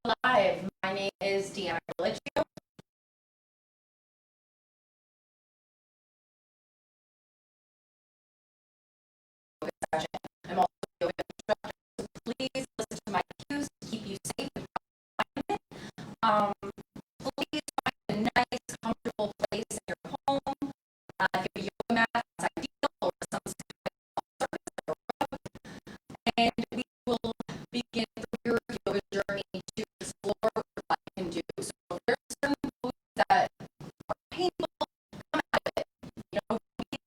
Live. My name is Deanna. I'm also a yoga instructor, so please listen to my cues to keep you safe. Um, Please find a nice, comfortable place in your home. If you have a yoga mat, that's ideal, or some and we will begin your yoga journey to explore what you can do. So if there's certain poses that are painful, come out of it. We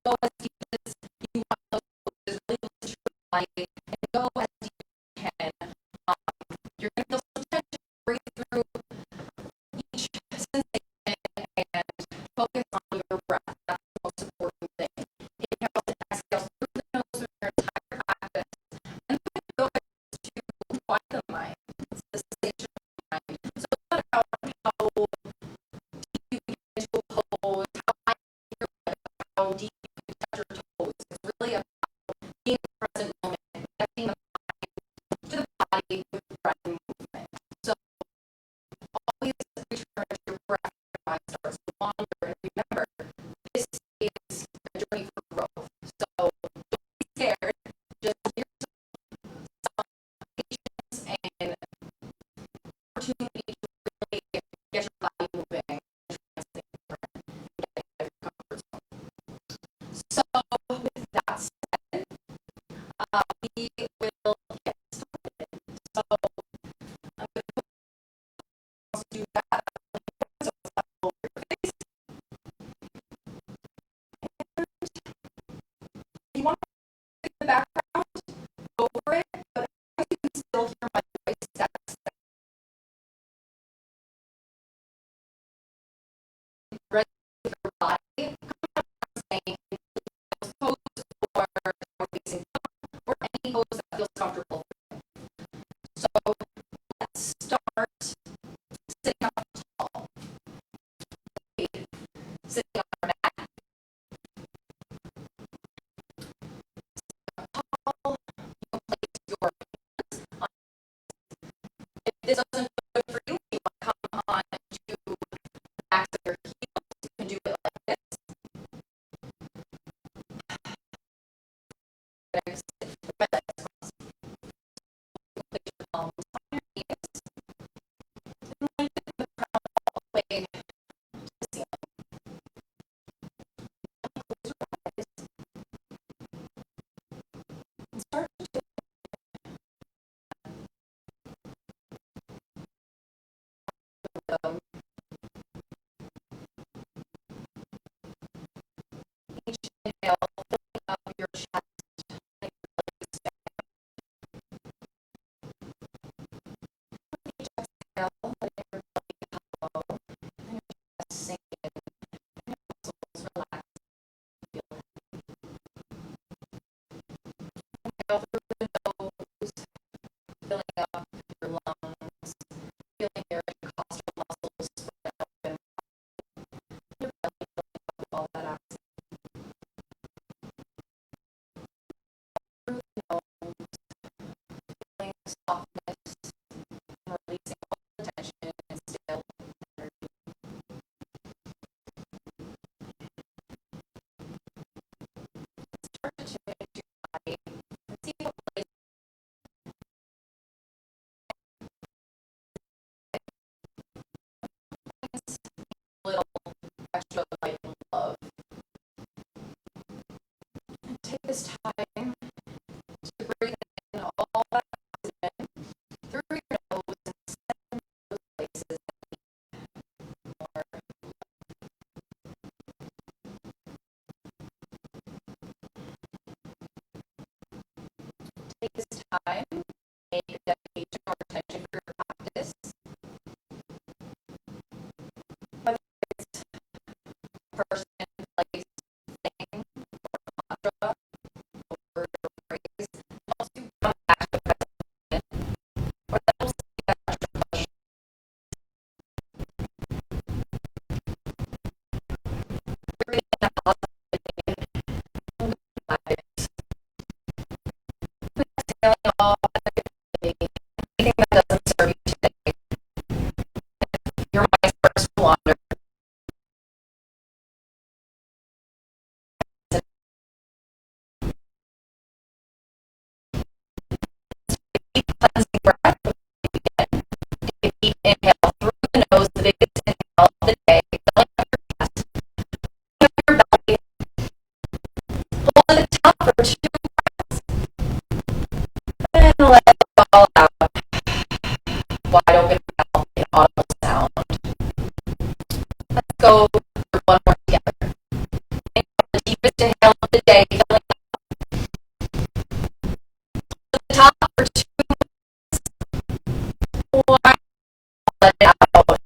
go as deep as you want those poses, really listen to your body, and go as deep as you can. Um, you're going to feel some tension, breathe through each sensation and focus on your breath. That's the most important thing. Inhales and exhales through the nose through your entire practice. And then go to quiet the mind. It's the sensation of the mind. So it's not about how deep you can get into a pose, how high your leg, how deep you can touch your toes. It's really about being in the present moment, connecting the mind to the body with breath and movement. So always return to your breath when your mind starts to wander. And remember, this is a journey for growth. So don't be scared. Just give yourself some patience and opportunity to really get your body moving and translate and get out of your comfort zone. So with that said, we will get started. So I'm going to do that. So it's up over your face. And if you want to in the background, go for it. But I can still hear my voice. That's ready with your body. I'm saying pose or facing or any pose that feels comfortable. So let's start sitting up tall. Sitting on our mat. Tall. You can place your hands on. If this doesn't feel good for you, you want to come on to the backs of your heels. You can do it like this. And sit with my legs crossed. You can place your palms on your knees and lengthen the crown all the way to the ceiling. Close your eyes and start to rhythm. Each inhale, filling up your chest and your legs back. Each exhale, letting your belly hollow and your chest sink in and your muscles relax. Feel inhale through the nose, filling up your lungs, feeling your intercostal muscles spread open, your belly filling up with all that oxygen. Through the nose, feeling softness and releasing all the tension and still energy. Start to change your body and see what place a little extra light and love. And take this time to breathe in all that oxygen through your nose and send those places that need more. Take this time, make a dedication or attention for your practice. Whether it's a person, place, thing, or mantra, or phrase, helps you come back to the present moment, or that helps you get extra question. Breathing in that positive and exhaling all negativity. audible sound. Let's go through one more together. The deepest inhale of the day, filling up the top for 2 more. Let it out.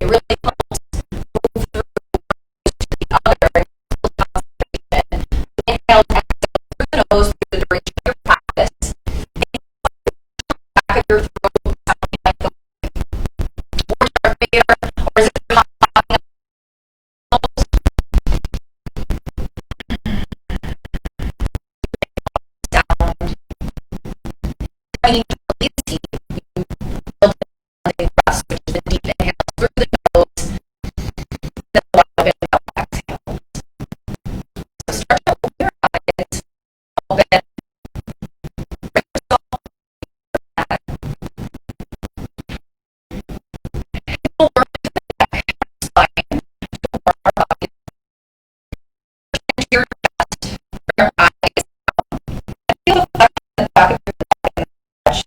It really helps move through the other inhale, exhale through the nose through the duration of your practice. Back of your throat sounding like the water, or is it popping up? Sound. I need to release deep. You build the breath, which is the deep inhale through the nose, then a lot of it out exhale. So start to open your eyes, open, bring yourself back. People work to the neck, spine, to warm our body. Into your chest, bring your eyes down. And feel the flex in the back of your neck and stretch.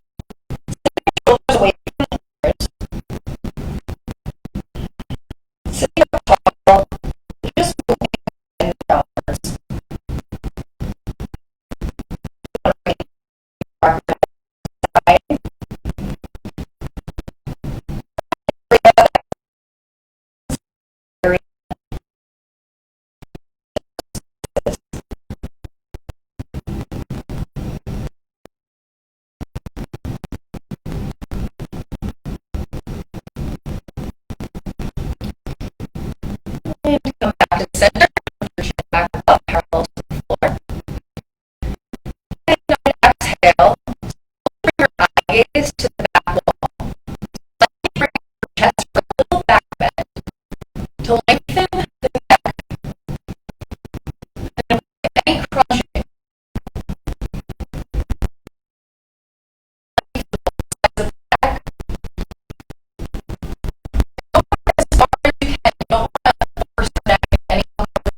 Send your shoulders away from the ears. Sitting up tall, just moving in downwards. And come back to center. Put your chin back up, parallel to the floor. And on exhale, bring your eyes to the back wall. Let me bring your chest for a little back bend to lengthen the neck. And any crunching. The back. Go as far as you can. You don't want to force your neck in any uncomfortable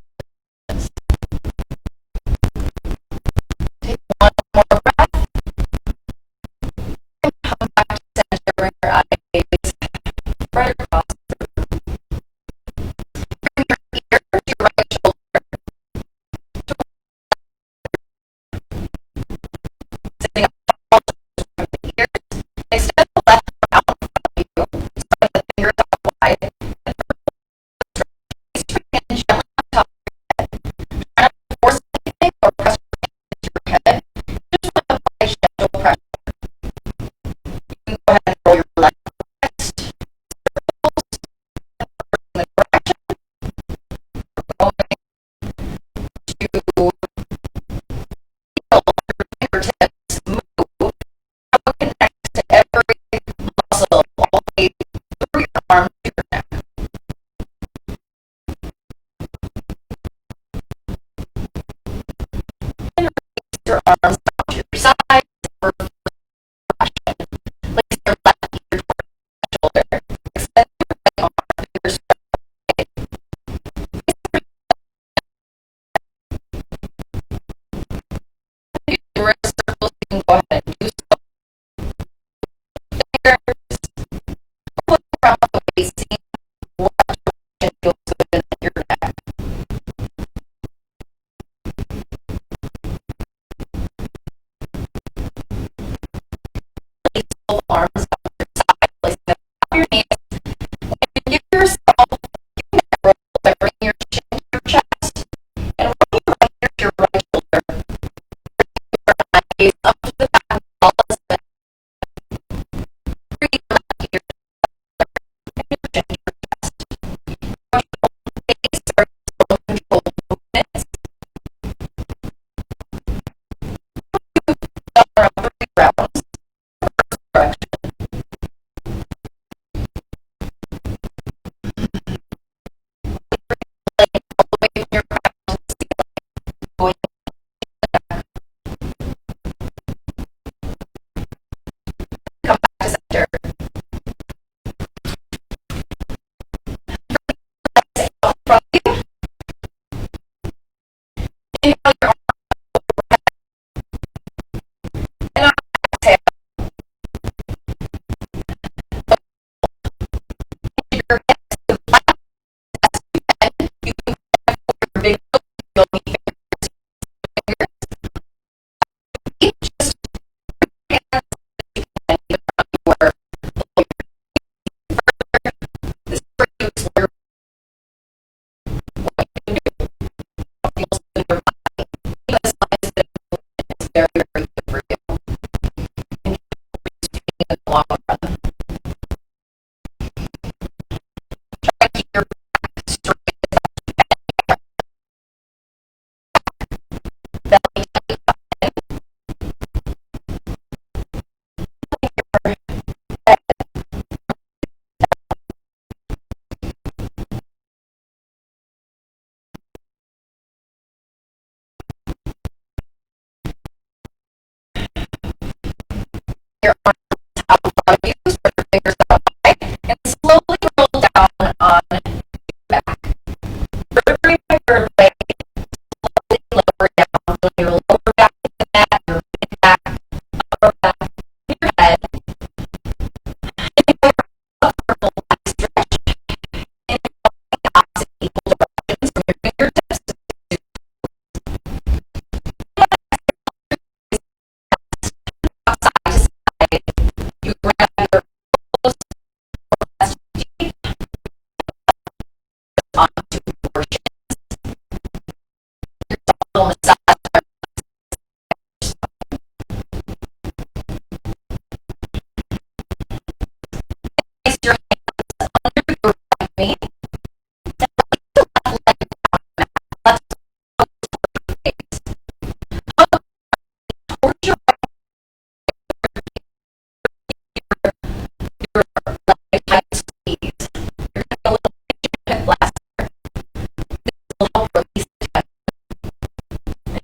little massage. Place your hands under your right knee. Left face. Up towards your right tight squeeze. You're going to feel a little hip flexor. This will help release the tension.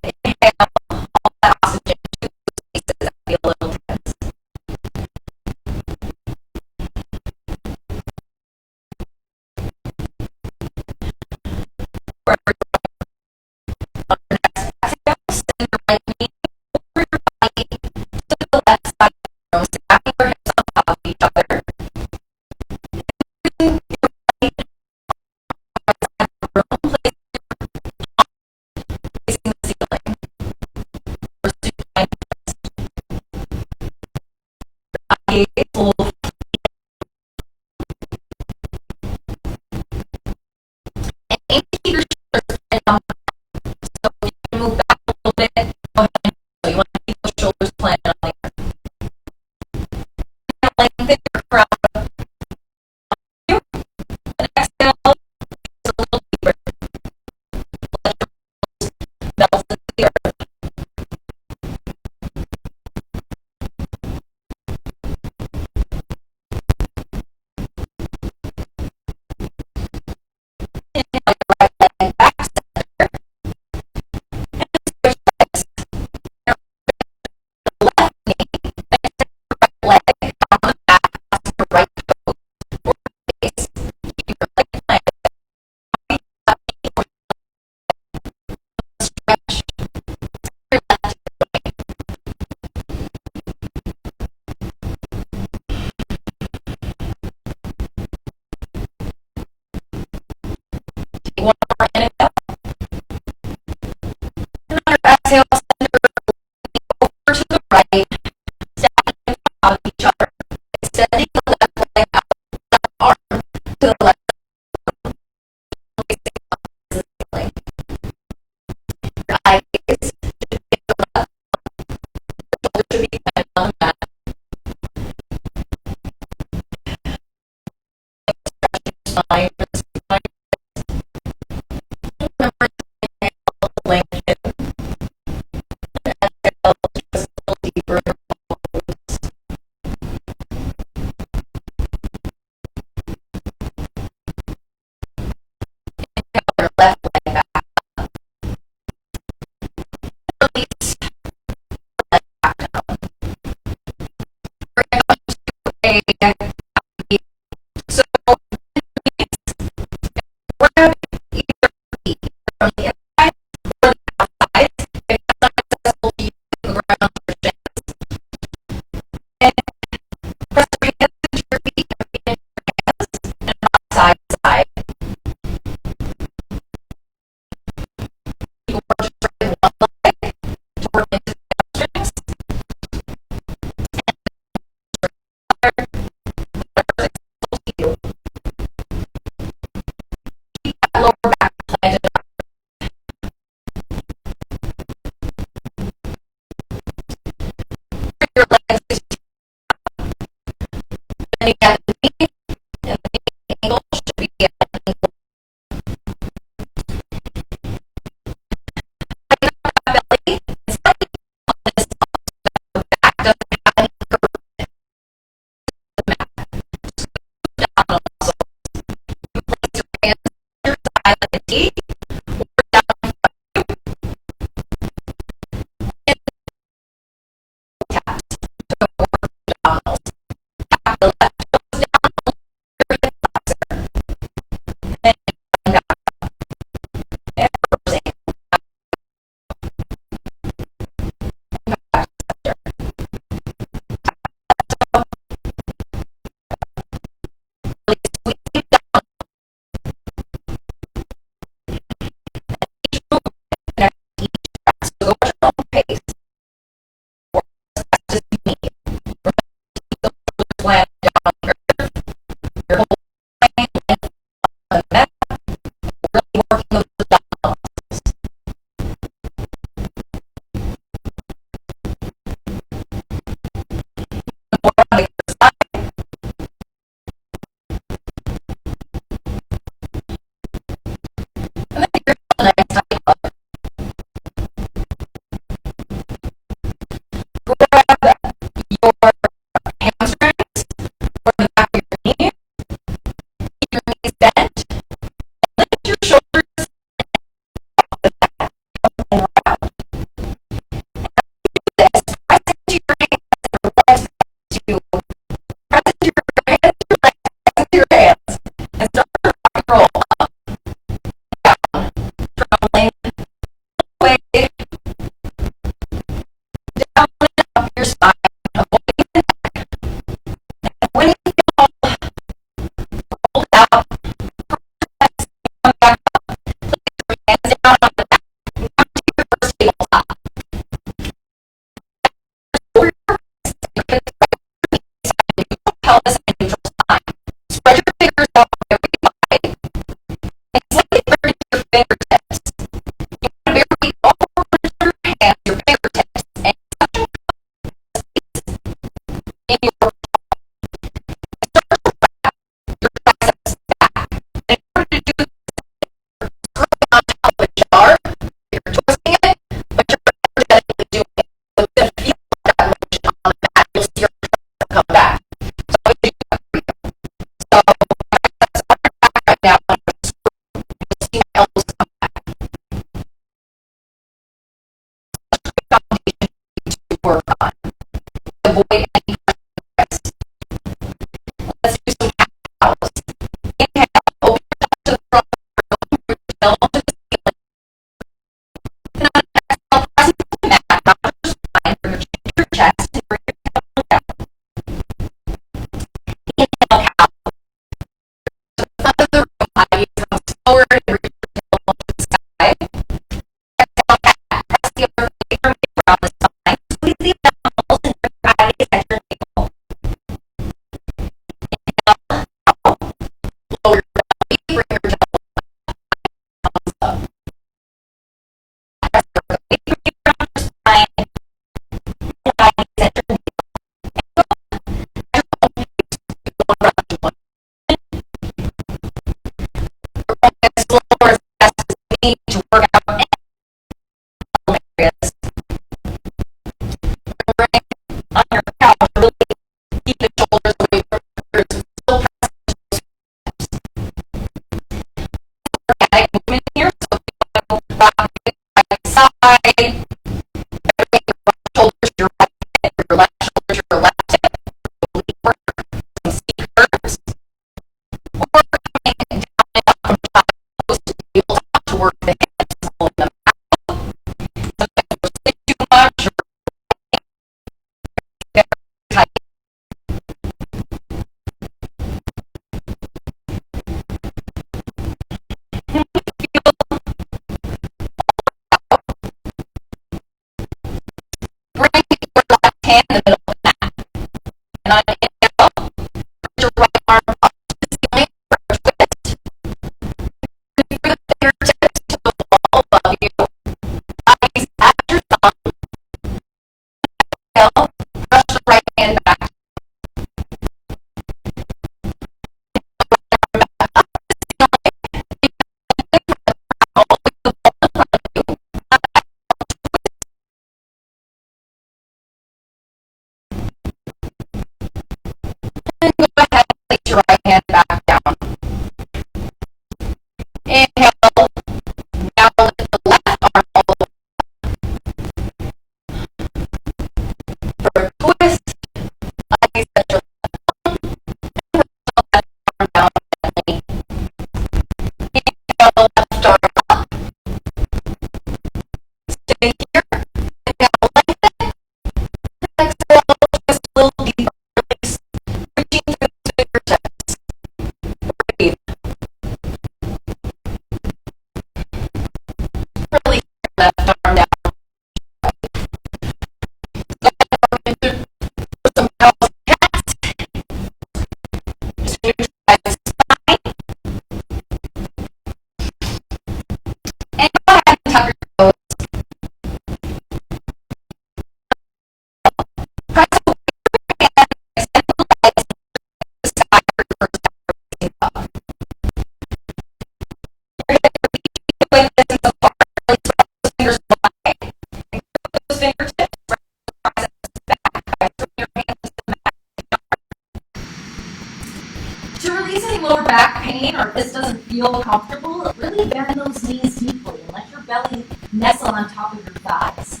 feel comfortable, really bend those knees deeply and let your belly nestle on top of your thighs.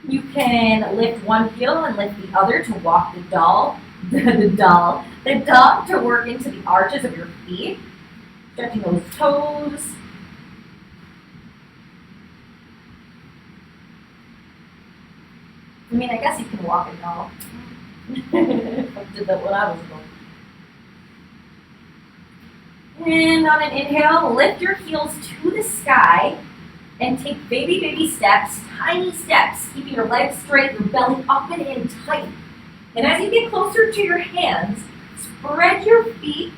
You can lift one heel and lift the other to walk the dog to work into the arches of your feet, stretching those toes. I mean, I guess you can walk a dog. I did that when I was going. And on an inhale, lift your heels to the sky and take baby steps, tiny steps, keeping your legs straight, your belly up and in tight. And as you get closer to your hands, spread your feet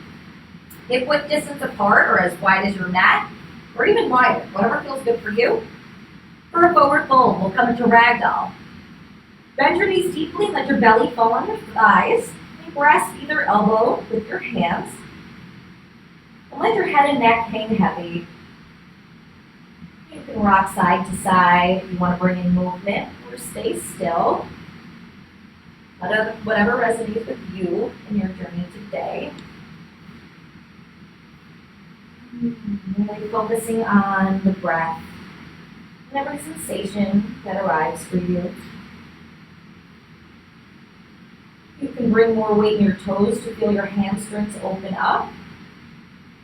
hip-width distance apart or as wide as your mat, or even wider, whatever feels good for you. For a forward fold, we'll come into ragdoll. Bend your knees deeply, let your belly fall on your thighs, and grasp either elbow with your hands. And let your head and neck hang heavy. You can rock side to side if you want to bring in movement, or stay still. Whatever resonates with you in your journey today. Really focusing on the breath and every sensation that arrives for you. You can bring more weight in your toes to feel your hamstrings open up.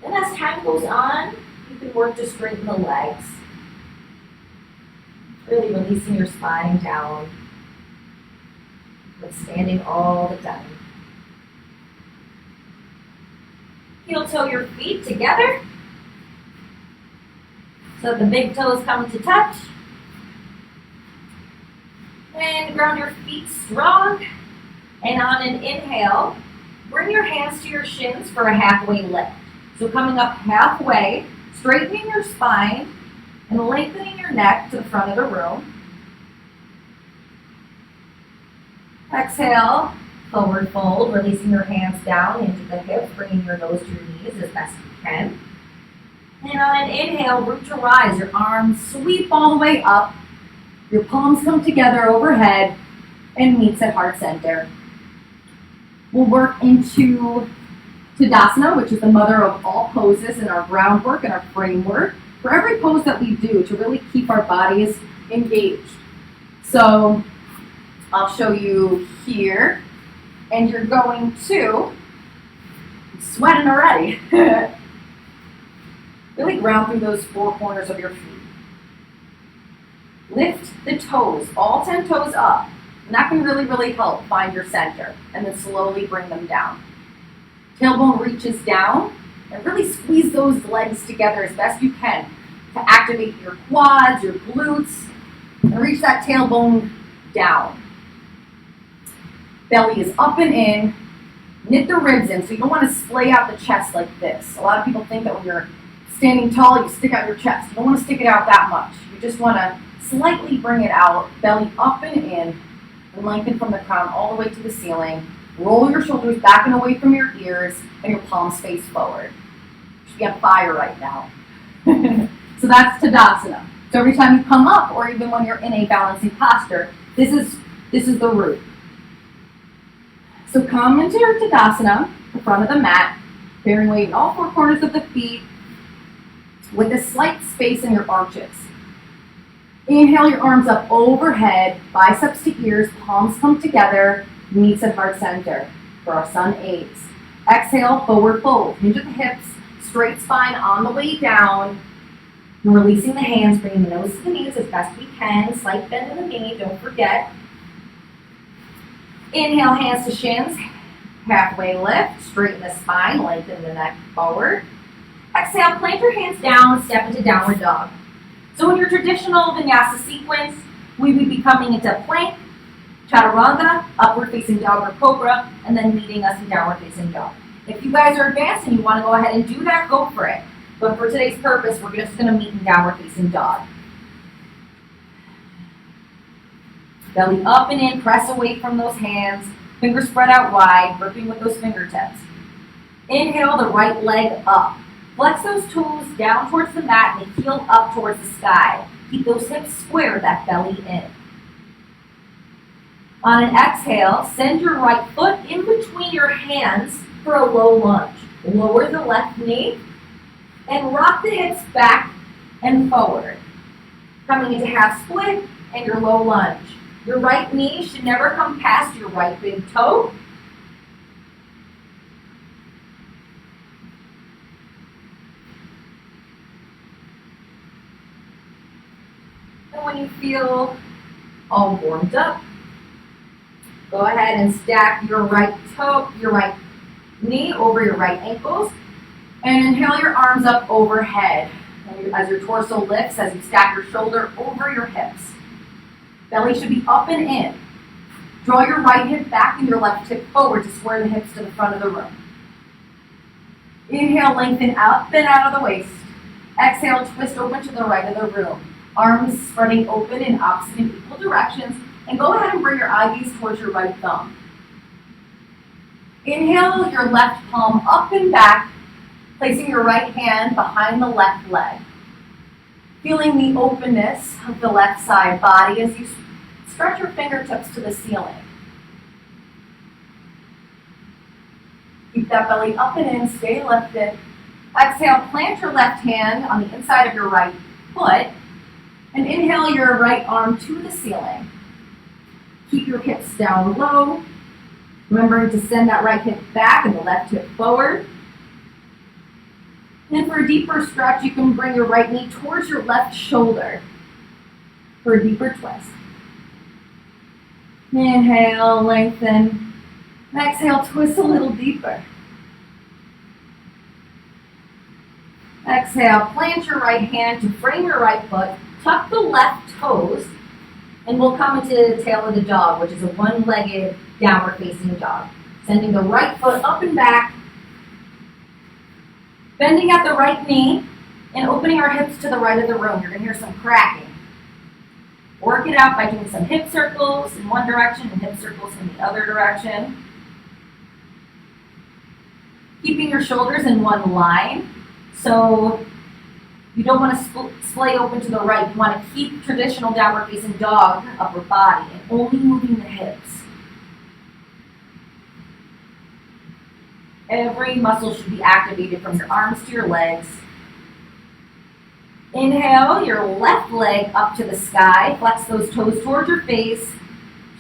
And as time goes on, you can work to straighten the legs. Really releasing your spine down, but standing all the time. Heel toe your feet together, so the big toes come to touch. And ground your feet strong. And on an inhale, bring your hands to your shins for a halfway lift. So coming up halfway, straightening your spine and lengthening your neck to the front of the room. Exhale, forward fold, releasing your hands down into the hips, bringing your nose to your knees as best you can. And on an inhale, root to rise. Your arms sweep all the way up. Your palms come together overhead and meets at heart center. We'll work into Tadasana, which is the mother of all poses in our groundwork and our framework for every pose that we do to really keep our bodies engaged. So I'll show you here, and you're going to, I'm sweating already, really ground through those four corners of your feet. Lift the toes, all 10 toes up. And that can really help find your center, and then slowly bring them down. Tailbone reaches down, and really squeeze those legs together as best you can to activate your quads, your glutes, and reach that tailbone down. Belly is up and in. Knit the ribs in, so you don't want to splay out the chest like this. A lot of people think that when you're standing tall, you stick out your chest. You don't want to stick it out that much. You just want to slightly bring it out, belly up and in, and lengthen from the crown all the way to the ceiling. Roll your shoulders back and away from your ears, and your palms face forward. You should be on fire right now. So that's Tadasana. So every time you come up, or even when you're in a balancing posture, this is the root. So come into your Tadasana, the front of the mat, bearing weight in all four corners of the feet, with a slight space in your arches. Inhale your arms up overhead, biceps to ears, palms come together, meets at heart center for our sun eights. Exhale, forward fold, hinge at the hips, straight spine on the way down, and releasing the hands, bringing the nose to the knees as best we can, slight bend in the knee, don't forget. Inhale, hands to shins, halfway lift, straighten the spine, lengthen the neck forward. Exhale, plant your hands down, step into downward dog. So in your traditional vinyasa sequence, we would be coming into plank, chaturanga, upward facing dog or cobra, and then meeting us in downward facing dog. If you guys are advanced and you want to go ahead and do that, go for it. But for today's purpose, we're just going to meet in downward facing dog. Belly up and in, press away from those hands, fingers spread out wide, gripping with those fingertips. Inhale the right leg up. Flex those toes down towards the mat and the heel up towards the sky. Keep those hips square, that belly in. On an exhale, send your right foot in between your hands for a low lunge. Lower the left knee and rock the hips back and forward. Coming into half split and your low lunge. Your right knee should never come past your right big toe. And when you feel all warmed up, go ahead and stack your right knee over your right ankles and inhale your arms up overhead as your torso lifts, as you stack your shoulder over your hips. Belly should be up and in. Draw your right hip back and your left hip forward to square the hips to the front of the room. Inhale, lengthen up and out of the waist. Exhale, twist open to the right of the room. Arms spreading open in opposite and equal directions. And go ahead and bring your eye gaze towards your right thumb. Inhale your left palm up and back, placing your right hand behind the left leg. Feeling the openness of the left side body as you stretch your fingertips to the ceiling. Keep that belly up and in, stay lifted. Exhale, plant your left hand on the inside of your right foot and inhale your right arm to the ceiling. Keep your hips down low. Remembering to send that right hip back and the left hip forward. And for a deeper stretch, you can bring your right knee towards your left shoulder for a deeper twist. Inhale, lengthen. Exhale, twist a little deeper. Exhale, plant your right hand to frame your right foot. Tuck the left toes. And we'll come into the tail of the dog, which is a one-legged downward facing dog. Sending the right foot up and back, bending at the right knee, and opening our hips to the right of the room. You're going to hear some cracking. Work it out by doing some hip circles in one direction and hip circles in the other direction. Keeping your shoulders in one line. So you don't want to splay open to the right. You want to keep traditional downward facing dog upper body and only moving the hips. Every muscle should be activated from your arms to your legs. Inhale your left leg up to the sky. Flex those toes towards your face.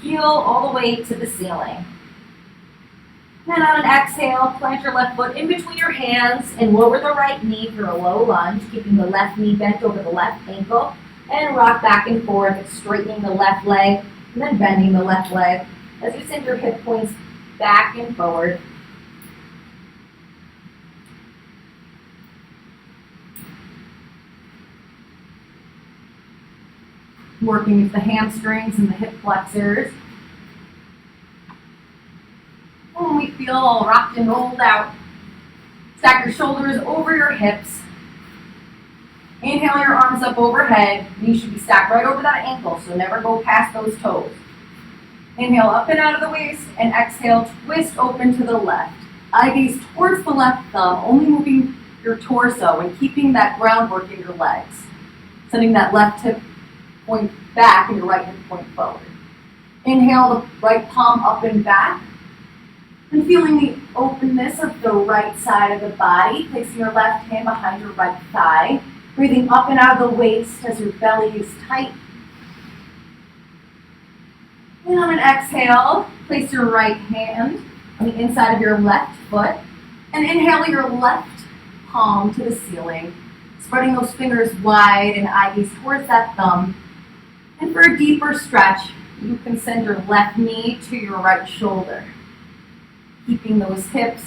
Heel all the way to the ceiling. And on an exhale, plant your left foot in between your hands and lower the right knee for a low lunge, keeping the left knee bent over the left ankle, and rock back and forth, straightening the left leg, and then bending the left leg as you send your hip points back and forward. Working with the hamstrings and the hip flexors. When we feel all rocked and rolled out, stack your shoulders over your hips. Inhale your arms up overhead. Knees should be stacked right over that ankle, so never go past those toes. Inhale up and out of the waist, and exhale, twist open to the left. Eye gaze towards the left thumb, only moving your torso and keeping that groundwork in your legs. Sending that left hip point back and your right hip point forward. Inhale the right palm up and back. And feeling the openness of the right side of the body, placing your left hand behind your right thigh. Breathing up and out of the waist as your belly is tight. And on an exhale, place your right hand on the inside of your left foot. And inhale your left palm to the ceiling. Spreading those fingers wide and eye gaze towards that thumb. And for a deeper stretch, you can send your left knee to your right shoulder. Keeping those hips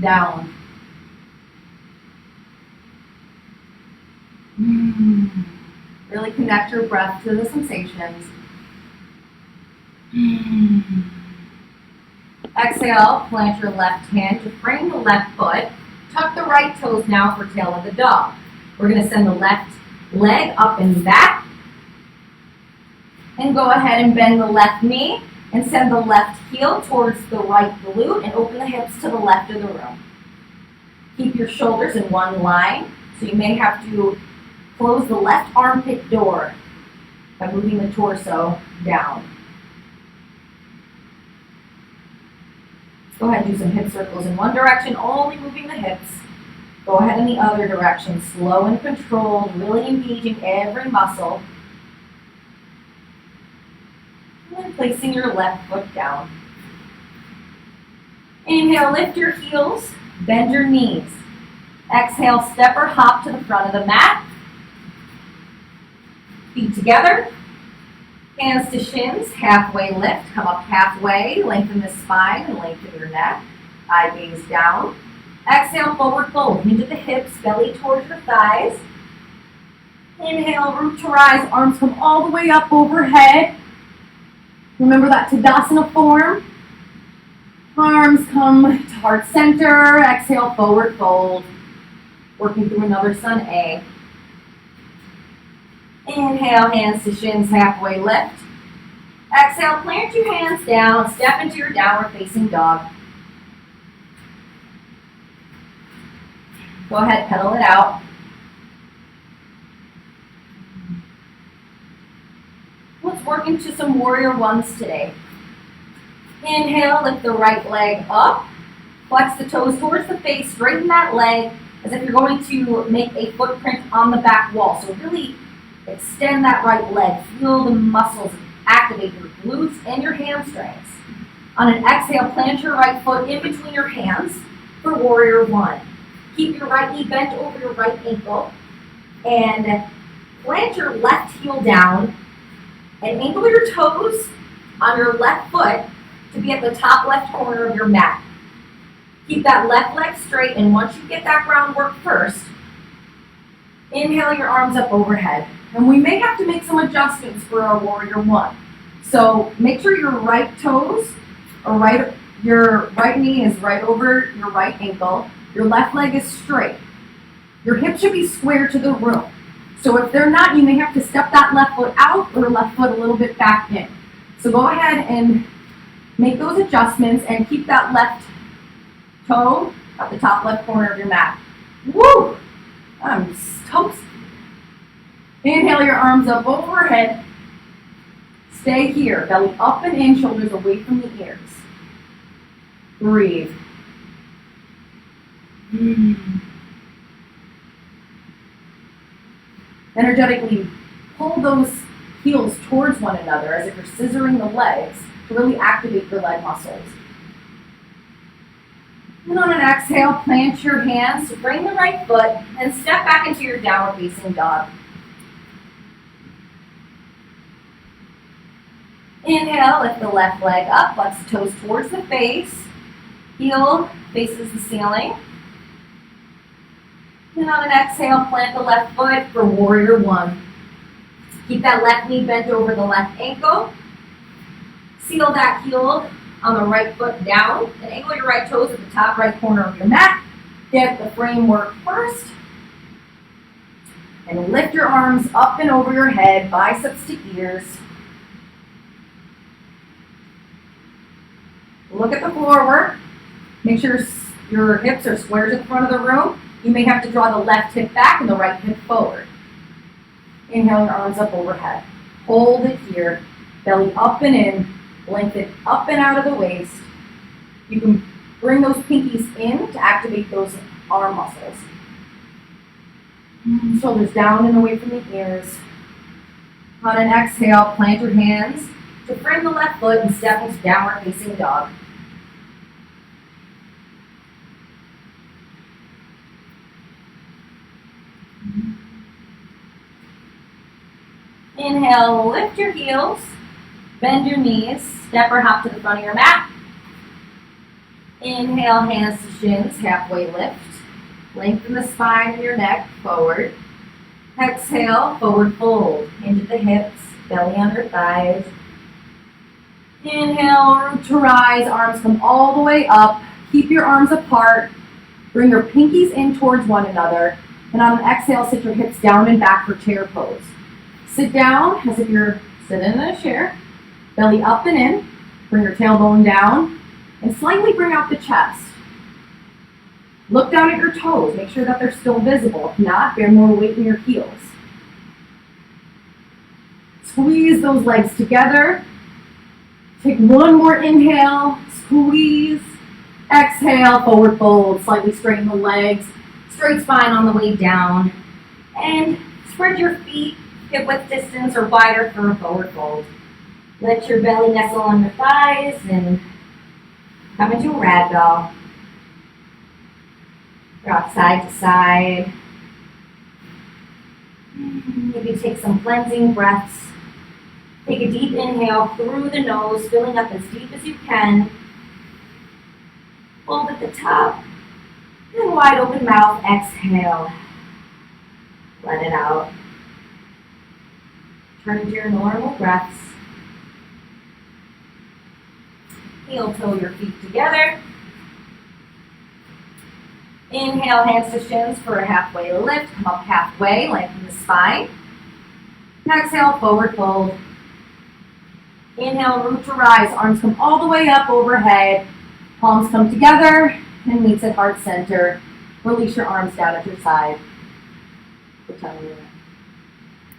down. Really connect your breath to the sensations. Exhale, plant your left hand to frame the left foot. Tuck the right toes now for tail of the dog. We're going to send the left leg up and back. And go ahead and bend the left knee. And send the left heel towards the right glute and open the hips to the left of the room. Keep your shoulders in one line, so you may have to close the left armpit door by moving the torso down. Go ahead and do some hip circles in one direction, only moving the hips. Go ahead in the other direction, slow and controlled, really engaging every muscle. And then placing your left foot down. Inhale, lift your heels, bend your knees. Exhale, step or hop to the front of the mat. Feet together. Hands to shins, halfway lift. Come up halfway, lengthen the spine and lengthen your neck. Eye gaze down. Exhale, forward fold. Hinge at the hips, belly towards the thighs. Inhale, root to rise. Arms come all the way up overhead. Remember that Tadasana form. Arms come to heart center. Exhale, forward fold. Working through another sun A. Inhale, hands to shins, halfway lift. Exhale, plant your hands down. Step into your downward facing dog. Go ahead, pedal it out. Let's work into some warrior ones today. Inhale, lift the right leg up. Flex the toes towards the face. Straighten that leg as if you're going to make a footprint on the back wall. So really extend that right leg. Feel the muscles activate your glutes and your hamstrings. On an exhale, plant your right foot in between your hands for warrior one. Keep your right knee bent over your right ankle and plant your left heel down and ankle your toes on your left foot to be at the top left corner of your mat. Keep that left leg straight, and once you get that groundwork first, inhale your arms up overhead. And we may have to make some adjustments for our warrior one. So make sure your right toes or your right knee is right over your right ankle. Your left leg is straight. Your hips should be square to the room. So if they're not, you may have to step that left foot out or left foot a little bit back in. So go ahead and make those adjustments and keep that left toe at the top left corner of your mat. Woo! I'm toast. Inhale your arms up overhead. Stay here. Belly up and in, shoulders away from the ears. Breathe. Energetically pull those heels towards one another as if you're scissoring the legs to really activate your leg muscles. And on an exhale, plant your hands to bring the right foot and step back into your downward facing dog. Inhale, lift the left leg up, flex the toes towards the face. Heel faces the ceiling. And on an exhale, plant the left foot for warrior one. Keep that left knee bent over the left ankle. Seal that heel on the right foot down and angle your right toes at the top right corner of your mat. Get the framework first. And lift your arms up and over your head, biceps to ears. Look at the floor work. Make sure your hips are square to the front of the room. You may have to draw the left hip back and the right hip forward. Inhale your arms up overhead. Hold it here. Belly up and in. Lengthen up and out of the waist. You can bring those pinkies in to activate those arm muscles. Shoulders down and away from the ears. On an exhale, plant your hands to frame the left foot and step into downward facing dog. Inhale, lift your heels, bend your knees, step or hop to the front of your mat. Inhale, hands to shins, halfway lift. Lengthen the spine and your neck forward. Exhale, forward fold into the hips, belly under thighs. Inhale, root to rise, arms come all the way up. Keep your arms apart. Bring your pinkies in towards one another. And on an exhale, sit your hips down and back for chair pose. Sit down as if you're sitting in a chair. Belly up and in. Bring your tailbone down. And slightly bring out the chest. Look down at your toes. Make sure that they're still visible. If not, bear more weight in your heels. Squeeze those legs together. Take one more inhale. Squeeze. Exhale, forward fold, slightly straighten the legs, straight spine on the way down, and spread your feet hip width distance or wider for a forward fold. Let your belly nestle on your thighs and come into a ragdoll. Rock side to side. Maybe take some cleansing breaths. Take a deep inhale through the nose, filling up as deep as you can. Hold at the top. And wide open mouth, exhale. Let it out. Turn into your normal breaths. Heel toe your feet together. Inhale, hands to shins for a halfway lift. Come up halfway, lengthen the spine. Exhale, forward fold. Inhale, root to rise. Arms come all the way up overhead. Palms come together and meets at heart center. Release your arms down at your side. What time are you at?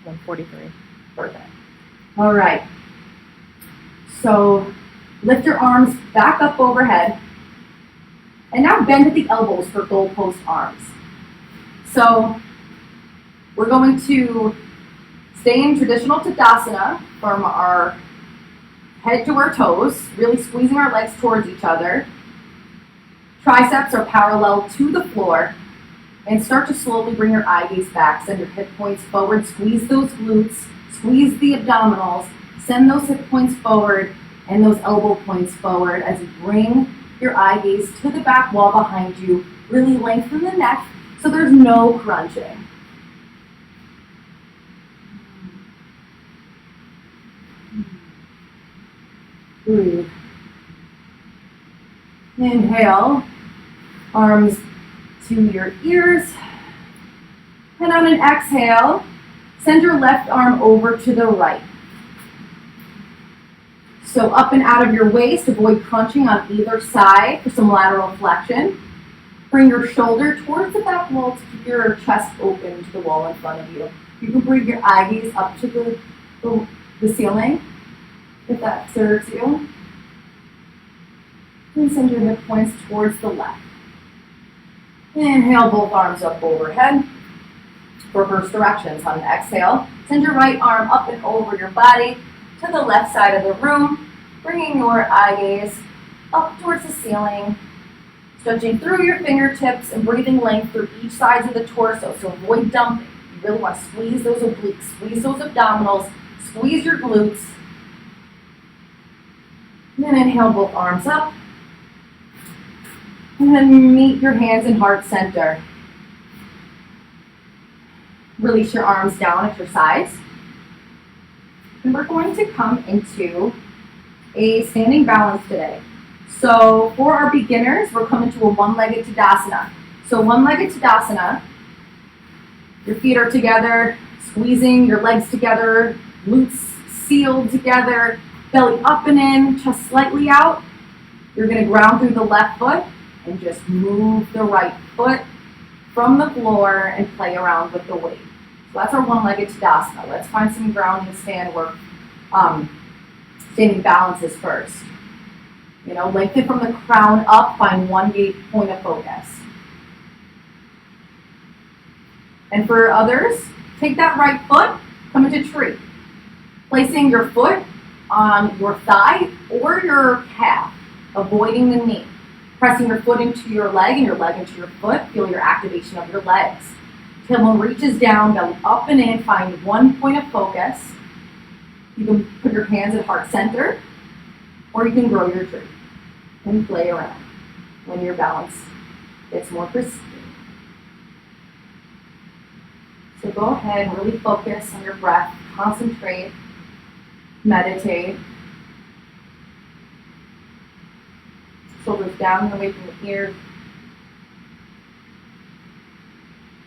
143. Perfect. All right. So lift your arms back up overhead. And now bend at the elbows for goalpost arms. So we're going to stay in traditional Tadasana from our head to our toes, really squeezing our legs towards each other. Triceps are parallel to the floor. And start to slowly bring your eye gaze back. Send your hip points forward. Squeeze those glutes. Squeeze the abdominals. Send those hip points forward and those elbow points forward as you bring your eye gaze to the back wall behind you. Really lengthen the neck so there's no crunching. Breathe. Inhale, arms to your ears. And on an exhale, send your left arm over to the right. So up and out of your waist, avoid crunching on either side for some lateral flexion. Bring your shoulder towards the back wall to keep your chest open to the wall in front of you. You can bring your eye gaze up to the ceiling, if that serves you. And send your hip points towards the left. Inhale, both arms up overhead. Reverse directions. On an exhale, send your right arm up and over your body to the left side of the room, bringing your eye gaze up towards the ceiling, stretching through your fingertips and breathing length through each side of the torso, so avoid dumping. You really want to squeeze those obliques, squeeze those abdominals, squeeze your glutes. And then inhale, both arms up. And then meet your hands in heart center. Release your arms down at your sides. And we're going to come into a standing balance today. So for our beginners, we're coming to a one-legged Tadasana. So one-legged Tadasana, your feet are together, squeezing your legs together, glutes sealed together, belly up and in, chest slightly out. You're going to ground through the left foot and just move the right foot from the floor and play around with the weight. So that's our one-legged Tadasana. Let's find some grounding stand work, standing balances first. Lengthen from the crown up, find one point of focus. And for others, take that right foot, come into tree. Placing your foot on your thigh or your calf, avoiding the knee. Pressing your foot into your leg and your leg into your foot. Feel your activation of your legs. Tailbone reaches down, belly up and in. Find one point of focus. You can put your hands at heart center, or you can grow your tree and play around when your balance gets more pristine. So go ahead and really focus on your breath. Concentrate. Meditate. Shoulders down and away from the ears.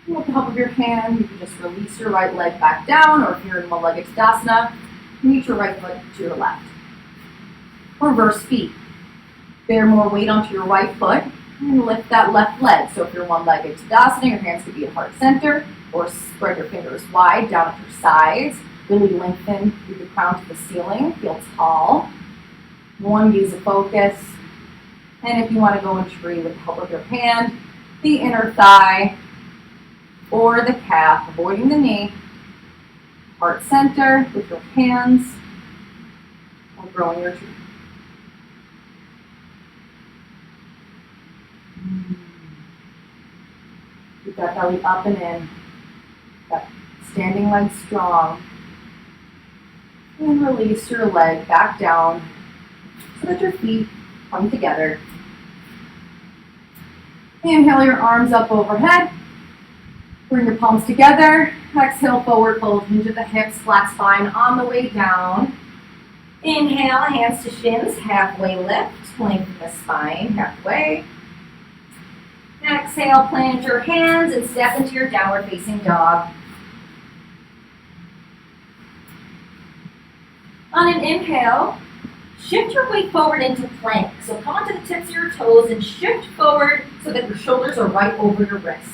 And with the help of your hand, you can just release your right leg back down, or if you're in one-legged Tadasana, meet your right foot to your left. Reverse feet. Bear more weight onto your right foot and lift that left leg. So if you're one-legged Tadasana, your hands could be at heart center, or spread your fingers wide down at your sides. Really lengthen through the crown to the ceiling. Feel tall. One gaze of focus. And if you want to go in tree with the help of your hand, the inner thigh or the calf, avoiding the knee, heart center with your hands, or growing your tree. Keep that belly up and in, that standing leg strong. And release your leg back down so that your feet come together. Inhale your arms up overhead. Bring your palms together. Exhale, forward fold, hinge at the hips, flat spine on the way down. Inhale, hands to shins, halfway lift, lengthen the spine, halfway. Exhale, plant your hands and step into your downward facing dog. On an inhale, shift your weight forward into plank. So come onto the tips of your toes and shift forward so that your shoulders are right over your wrists.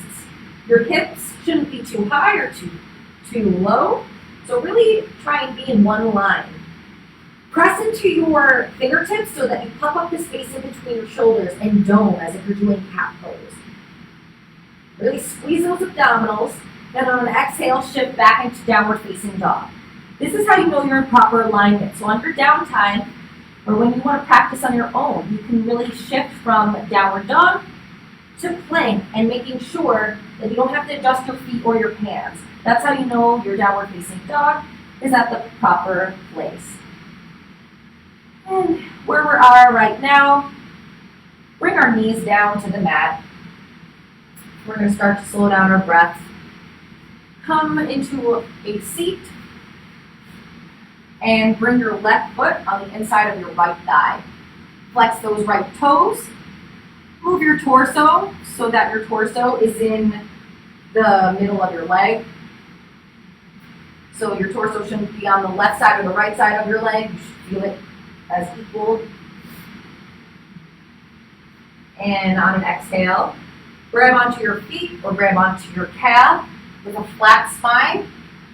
Your hips shouldn't be too high or too low. So really try and be in one line. Press into your fingertips so that you puff up the space in between your shoulders and dome as if you're doing cat pose. Really squeeze those abdominals. Then on an exhale, shift back into downward facing dog. This is how you know you're in proper alignment. So on your downtime, or when you want to practice on your own, you can really shift from downward dog to plank and making sure that you don't have to adjust your feet or your hands. That's how you know your downward facing dog is at the proper place. And where we are right now, bring our knees down to the mat. We're going to start to slow down our breath. Come into a seat and bring your left foot on the inside of your right thigh. Flex those right toes. Move your torso so that your torso is in the middle of your leg. So your torso shouldn't be on the left side or the right side of your leg. You should feel it as equal. And on an exhale, grab onto your feet or grab onto your calf with a flat spine.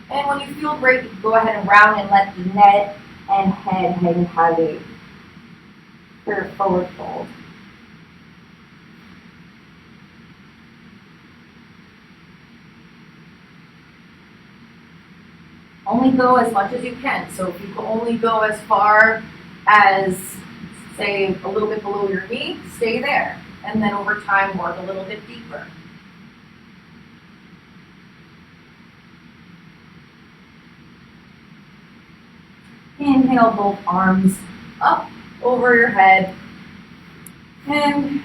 And when you feel great, you can go ahead and round and let the neck and head hang heavy for your forward fold. Only go as much as you can. So if you can only go as far as, say, a little bit below your knee, stay there. And then over time, work a little bit deeper. Inhale both arms up over your head. And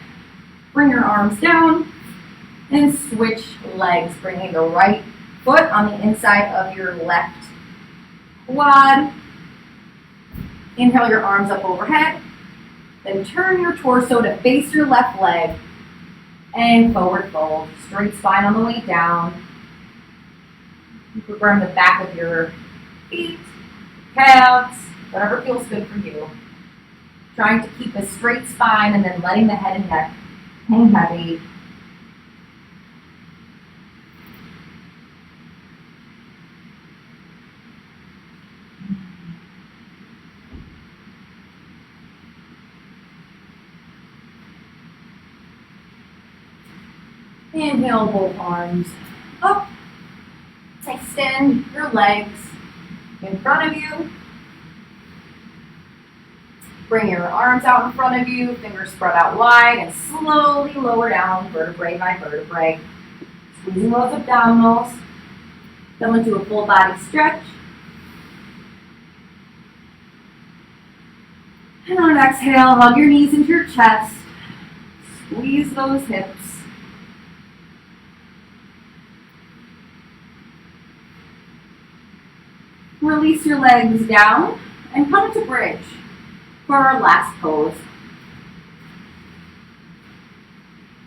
bring your arms down and switch legs, bringing the right foot on the inside of your left quad. Inhale your arms up overhead. Then turn your torso to face your left leg and forward fold. Straight spine on the way down. You can burn the back of your feet, calves, whatever feels good for you. Trying to keep a straight spine and then letting the head and neck hang heavy. Inhale both arms up. Extend your legs in front of you. Bring your arms out in front of you, fingers spread out wide, and slowly lower down vertebrae by vertebrae. Squeezing those abdominals. Come into a full body stretch. And on an exhale, hug your knees into your chest. Squeeze those hips. Release your legs down and come into bridge for our last pose.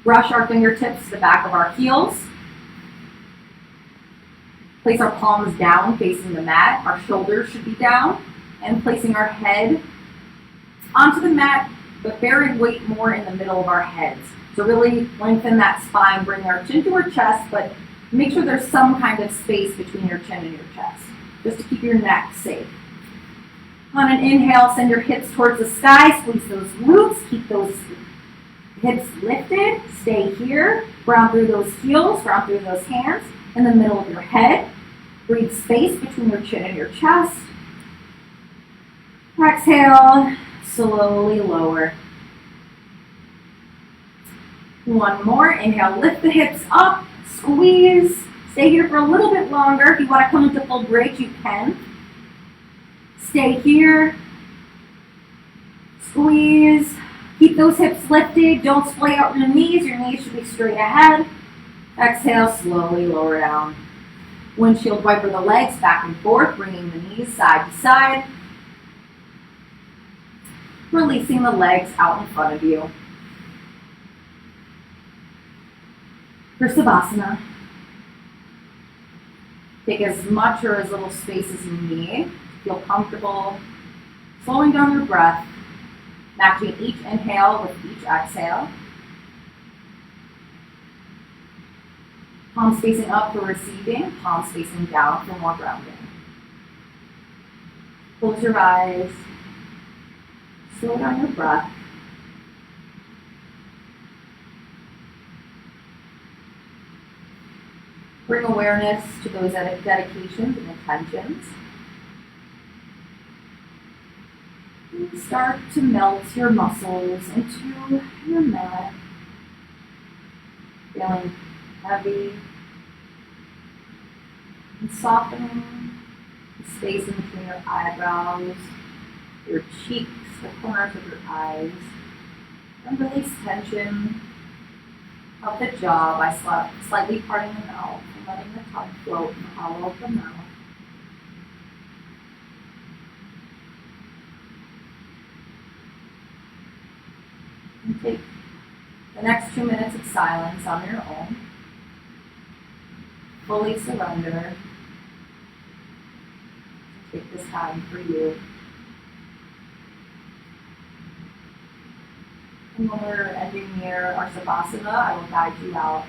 Brush our fingertips to the back of our heels. Place our palms down facing the mat. Our shoulders should be down. And placing our head onto the mat, but bearing weight more in the middle of our heads. So really lengthen that spine, bring our chin to our chest, but make sure there's some kind of space between your chin and your chest, just to keep your neck safe. On an inhale, send your hips towards the sky, squeeze those glutes, keep those Hips lifted, stay here. Ground through those heels, ground through those hands. In the middle of your head. Breathe space between your chin and your chest. Exhale, slowly lower. One more, inhale, lift the hips up, squeeze. Stay here for a little bit longer. If you want to come into full bridge, you can. Stay here. Squeeze. Keep those hips lifted. Don't splay out your knees. Your knees should be straight ahead. Exhale, slowly lower down. Windshield wiper the legs back and forth, bringing the knees side to side. Releasing the legs out in front of you. For Savasana, take as much or as little space as you need. Feel comfortable slowing down your breath, matching each inhale with each exhale. Palms facing up for receiving, palms facing down for more grounding. Close your eyes. Slow down your breath. Bring awareness to those dedications and intentions. And start to melt your muscles into your mat. Feeling heavy and softening the space in between your eyebrows, your cheeks, the corners of your eyes, and release tension of the jaw by slightly parting the mouth and letting the tongue float in the hollow of the mouth. And take the next 2 minutes of silence on your own. Fully surrender. Take this time for you. And when we're ending near our Savasana, I will guide you out.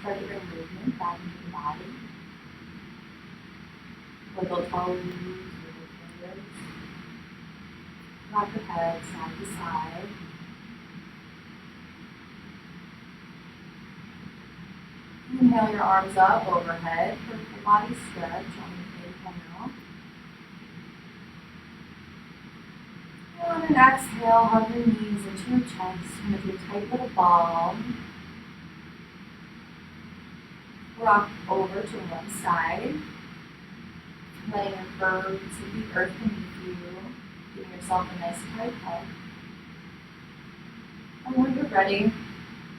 Regular movement back into the body. Wiggle toes, wiggle fingers. Rock the head side to side. Inhale your arms up overhead for the body stretch on the inhale. And on an exhale, hug your knees into your chest and make a tight little ball. rock over to one side, letting your curves hit the earth beneath you, giving yourself a nice tight hug. And when you're ready,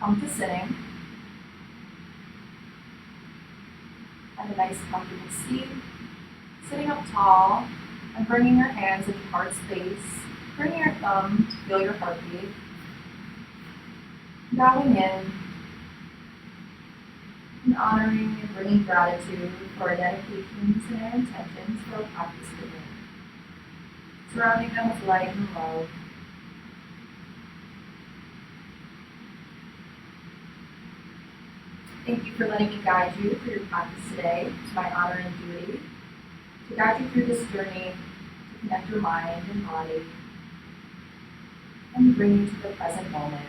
come to sitting. Find a nice comfortable seat, sitting up tall, and bringing your hands into heart space, bringing your thumb to feel your heartbeat. Bowing in, and honoring and bringing gratitude for our dedications and our intentions for our practice today. Surrounding them with light and love. Thank you for letting me guide you through your practice today. It's my honor and duty to guide you through this journey, to connect your mind and body, and bring you to the present moment.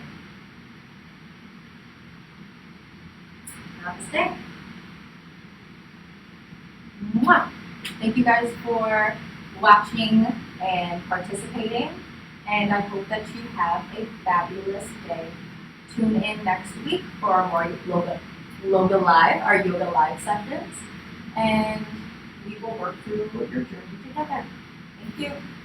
Namaste. Mwah. Thank you guys for watching and participating, and I hope that you have a fabulous day. Tune in next week for more yoga live sessions, and we will work through your journey together. Thank you.